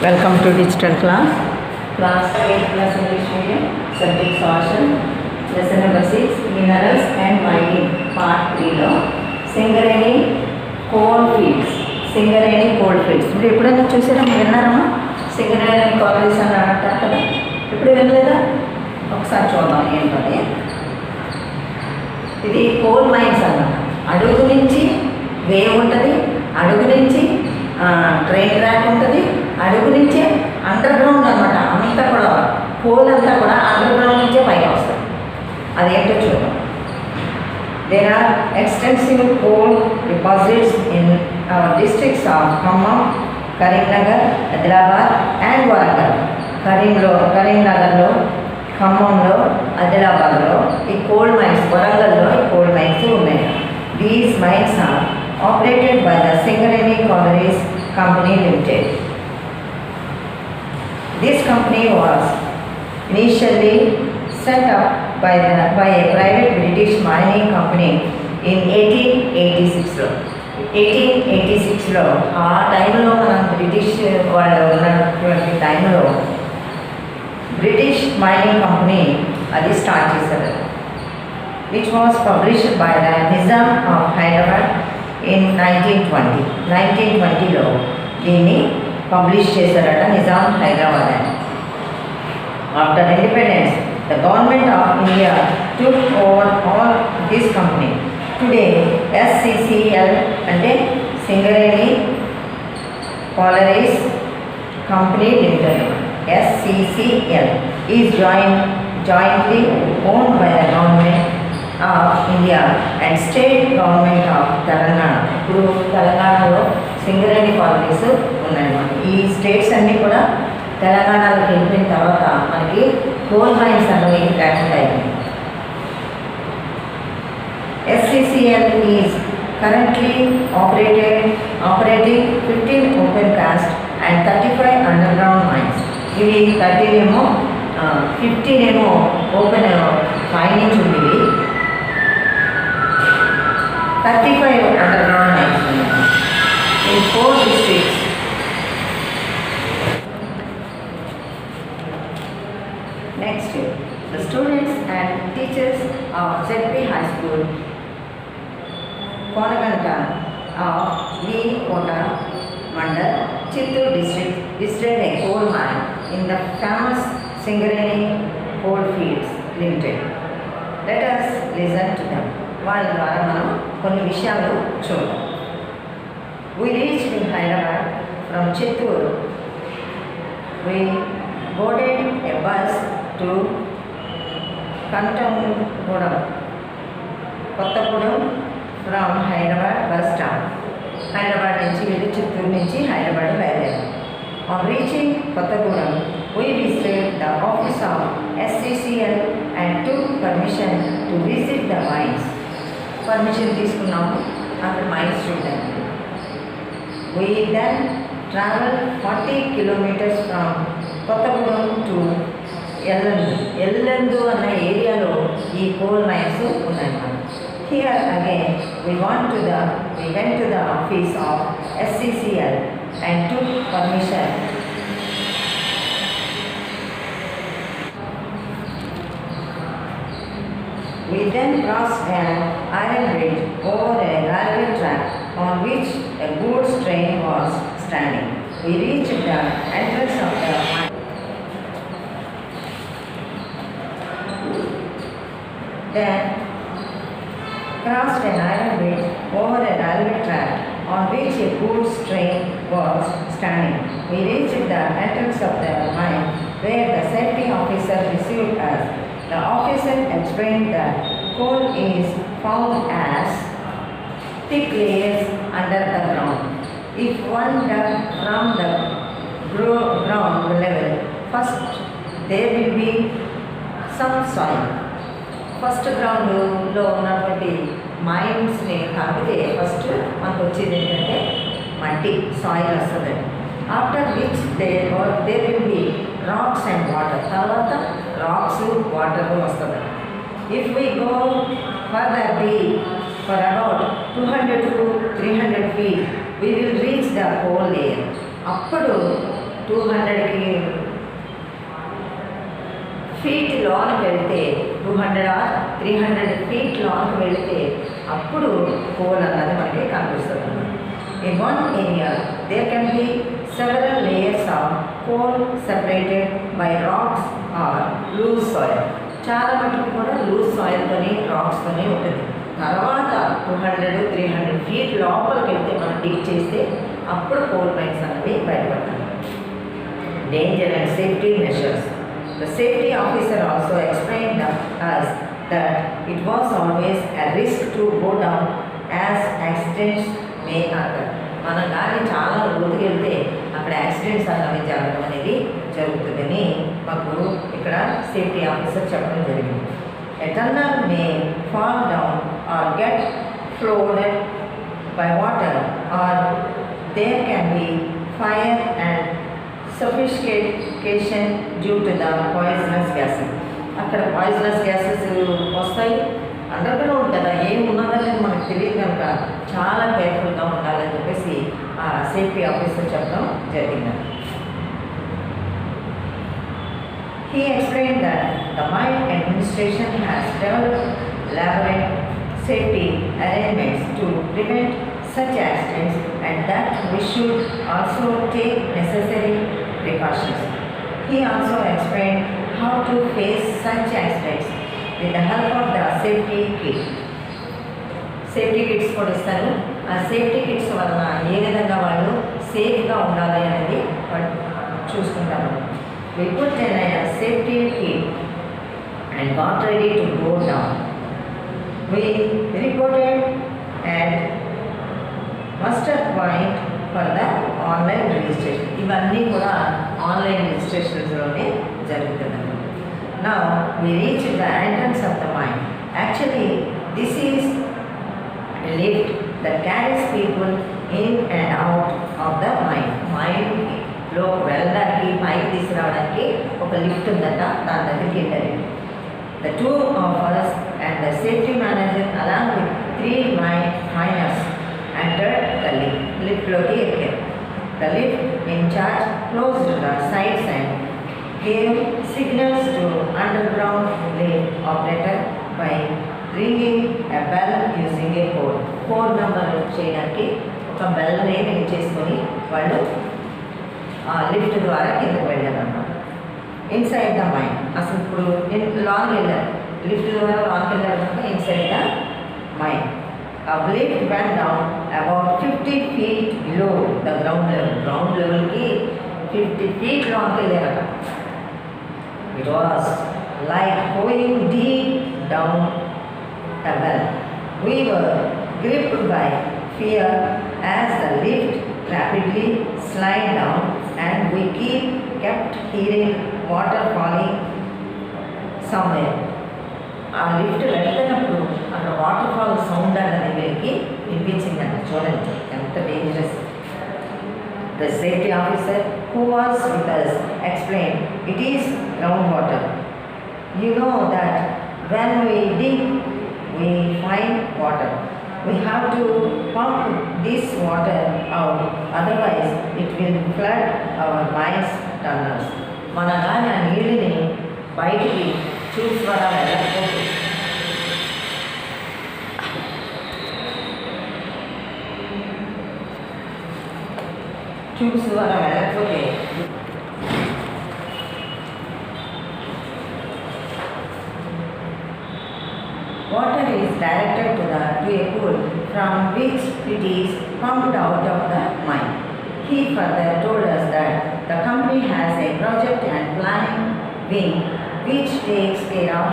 Welcome to digital class. Class 8 plus English medium. Subject social. Lesson number 6. Minerals and mining. Part 3 లో Singareni coal fields. Singareni coal fields మీరు ఎప్పుడైనా చూసారా, విన్నారమ్మా? Singareni colleges అని అంటారు కదా, ఇప్పుడు వినలేదా? ఒకసారి చూద్దాం ఏంటది. ఇది కోల్ మైన్స్ అన్నమాట. అడుగు నుంచి వేవ్ ఉంటుంది, అడుగు నుంచి ట్రైన్ ట్రాక్ ఉంటుంది, అడుగు నుంచే అండర్ గ్రౌండ్ అనమాట. అంతా కూడా కోల్ అంతా కూడా అండర్ గ్రౌండ్ నుంచే పైకి వస్తుంది. అదేంటో చూద్దాం. There are extensive coal deposits in our districts of Khammam, Karimnagar, Adilabad and Warangal. కరీంనగర్లో, ఖమ్మంలో, ఆదిలాబాద్లో ఈ కోల్ మైన్స్, వరంగల్లో ఈ కోల్ మైన్స్ ఉన్నాయి. These mines are operated by the Singareni Collieries Company Limited. This company was initially set up by a private British mining company in 1886. 1886లో ఆ టైంలో మనం బ్రిటిష్ వాళ్ళు ఉన్నటువంటి టైంలో బ్రిటిష్ మైనింగ్ కంపెనీ అది స్టార్ట్ చేశారు, which was published by the Nizam of Hyderabad in 1920. 1920లో దీన్ని పబ్లిష్ చేశారట నిజాం హైదరాబాద్ అని. After independence the government of India took over all this company. Today SCCL అంటే Singareni collieries company limited, SCCL is jointly owned by the government of India and state government of Telangana. ఇప్పుడు తెలంగాణలో Singareni colonies ఉన్నాయన్నమాట. ఈ states అన్నీ కూడా తెలంగాణలోకి వెళ్ళిన తర్వాత మనకి కోల్ మైన్స్ అనేవి లేకుండా అయినాయి. SCCL is currently operating 15 open cast and 35 అండర్ గ్రౌండ్ మైన్స్. ఇవి 13 ఏమో, 15 ఏమో ఓపెన్ మైనింగ్స్ ఉండేవి, 35 underground mines in 4 districts. Next, the students and teachers of ZP High School, Konaganta of V. Kota Mandal, Chittoor district visited a coal mine in the famous Singareni Coal Fields Limited. Let us listen to them. వాళ్ళ ద్వారా మనం కొన్ని విషయాలు చూద్దాం. We reached in Hyderabad from Chittoor. We boarded a bus to Kantamgudam, Kottagudem from Hyderabad bus stop. Hyderabad నుంచి వెళ్ళి చిత్తూరు నుంచి హైదరాబాద్ బయలుదేరాం. On reaching Kottagudem, we visited the office of SCCL and took permission to visit the mines. Permission తీసుకున్నాము అక్కడ mines చూడడానికి. We then traveled 40 kilometers from Kothagudem to Yellandu అన్న ఏరియాలో ఈ కోల్ మైన్స్ ఉన్నాయన్నమాట. Here again we went to the office of SCCL and took permission. We then crossed an iron bridge over a railway track on which a goods train was standing. We reached the entrance of the mine. Then crossed an iron bridge over a railway track on which a goods train was standing. We reached the entrance of the mine where the safety officer received us. The officer explained that coal is found as thick layers under the ground. If one dug from the ground level, first there will be some soil. First గ్రౌండ్లో ఉన్నటువంటి మైన్స్ని కలిపితే first మనకు వచ్చేది ఏంటంటే మట్టి, soil వస్తుంది. After which there will be rocks and water. తర్వాత rocks, water వస్తుంది. If we go further deep for about 200 to 300 feet, we will reach the coal layer. అప్పుడు 200కి ఫీట్ లోనికి వెళ్తే 200 ఆర్ 300 ఫీట్ లోనికి వెళితే అప్పుడు కోల్ అన్నది మనకి కనిపిస్తుంది. In one area there can be several layers of coal separated by rocks or loose soil. చాలా మటుకు కూడా లూజ్ సాయిల్తోని రాక్స్తోనే ఉంటుంది. తర్వాత 200 300 ఫీట్ లోపలికి వెళ్తే మనం డిగ్ చేస్తే అప్పుడు కోల్ మైన్స్ అనేవి బయటపడతాయి. Danger and safety measures. The safety officer also explained us that it was always a risk to go down as accidents may occur. మనం కానీ చాలా లోతుకి వెళ్తే అక్కడ యాక్సిడెంట్స్ అన్నవి జరగడం అనేది జరుగుతుందని మాకు ఇక్కడ సేఫ్టీ ఆఫీసర్ చెప్పడం జరిగింది. A tunnel may fall down or get flooded by water, or there can be fire and suffocation due to the poisonous gases. అక్కడ పాయిజనస్ గ్యాసెస్ వస్తాయి. అండర్ గ్రౌండ్ కదా, ఏం ఉన్నదని మనకు తెలియదు కనుక చాలా కేర్ఫుల్గా ఉండాలని చెప్పేసి ఆ సేఫ్టీ ఆఫీసర్ చెప్పడం జరిగింది. He explained that the mine administration has developed elaborate safety arrangements to prevent such accidents, and that we should also take necessary precautions. He also explained how to face such accidents with the help of the safety kit. Safety kits కూడా ఇస్తారు. ఆ safety kits వలన ఏ విధంగా వాళ్ళు సేఫ్గా ఉండాలి అనేది వాళ్ళు చూసుకుంటారు. We put in a safety kit and got ready to go down. We reported at muster point for the online registration. ఇవన్నీ కూడా ఆన్లైన్ రిజిస్ట్రేషన్స్లోనే జరుగుతుంది. Now we reached the entrance of the mine. Actually this is a lift that carries people in and out of the mine. మైన్లో వెళ్ళడానికి పైకి తీసుకురావడానికి ఒక lift ఉందట, దాని దగ్గరికి వెళ్ళాలి. The two of us and the safety manager along with 3 miners entered the liftలోకి ఎక్కారు. The lift in charge closed the sides and gave signals to underground lift operator by ringing a bell using a code. Code number చేయడానికి ఒక బెల్ని ring చేసుకొని వాళ్ళు lift ద్వారా కిందకు వెళ్ళారన్నమాట. Inside the mine, అసలు ఇప్పుడు నేను లాంగ్ వెళ్ళాను, లిఫ్ట్ ద్వారా లాంగ్ వెళ్ళారు కనుక inside the mine. A lift went down about 50 feet below the ground level. Ground level ki 50 feet long వెళ్ళారట. It was like going deep down a well. We were gripped by fear as the lift rapidly slid down, and we kept hearing water falling somewhere. ఆ lift వెళ్తున్నప్పుడు అక్కడ water fall sound అన్నది వీళ్ళకి వినిపించిందంట. చూడండి ఎంత dangerous. The safety officer who was with us explained it is ground water. You know that when we dig we find water. We have to pump this water out, otherwise it will flood our mines tunnels. మన కానీ ఆ నీళ్ళని బయటికి tubes ద్వారా వెళ్ళకపోతే water is directed to a pool from which it is pumped out of the mine. He further told us that the company has a project and planning wing which takes care of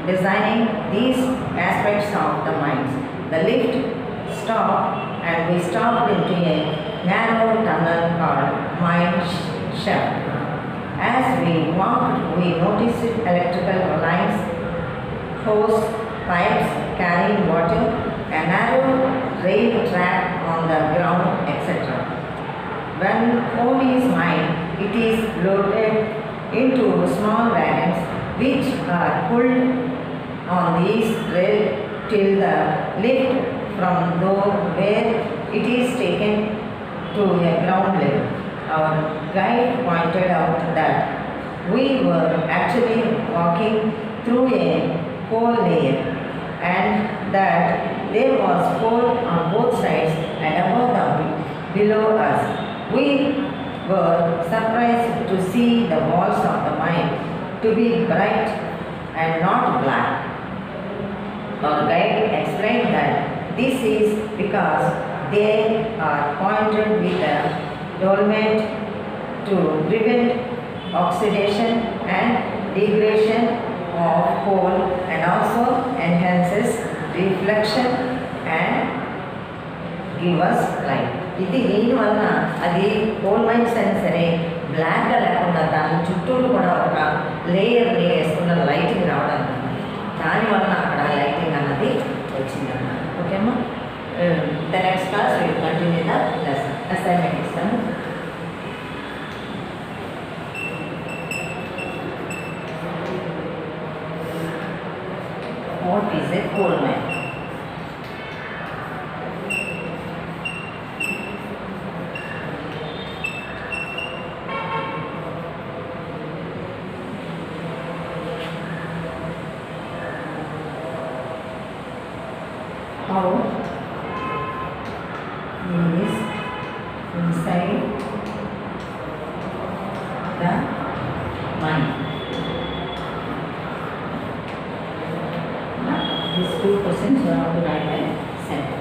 designing these aspects of the mines. The lift stopped and we stopped into a narrow tunnel called mine shaft. As we walked, we noticed electrical lines, hose, pipes carrying water, a narrow rail track on the ground, etc. When coal is mined, it is loaded into small wagons which are pulled on these rails till the lift from where it is taken to a ground level. our guide pointed out that we were actually walking through a coal layer and that there was coal on both sides and above them below us. We were surprised to see the walls of the mine to be bright and not black. Our guide explained that this is because they are pointed with a dolomite to prevent oxidation and degradation of coal and also enhances reflection and give us light. ఇది దీని వలన అది coal mines అయినా సరే బ్లాక్గా లేకుండా దాని చుట్టూరు కూడా ఒక లేయర్ని వేసుకున్న లైటింగ్ రావడం దానివల్ల అక్కడ లైటింగ్ అన్నది వచ్చిందన్నమాట. ఓకేమ్మా, the next class will continue the lesson. Assignment ఇస్తాను. What is a coal mine? How is inside the mine? These two questions you have to write by center.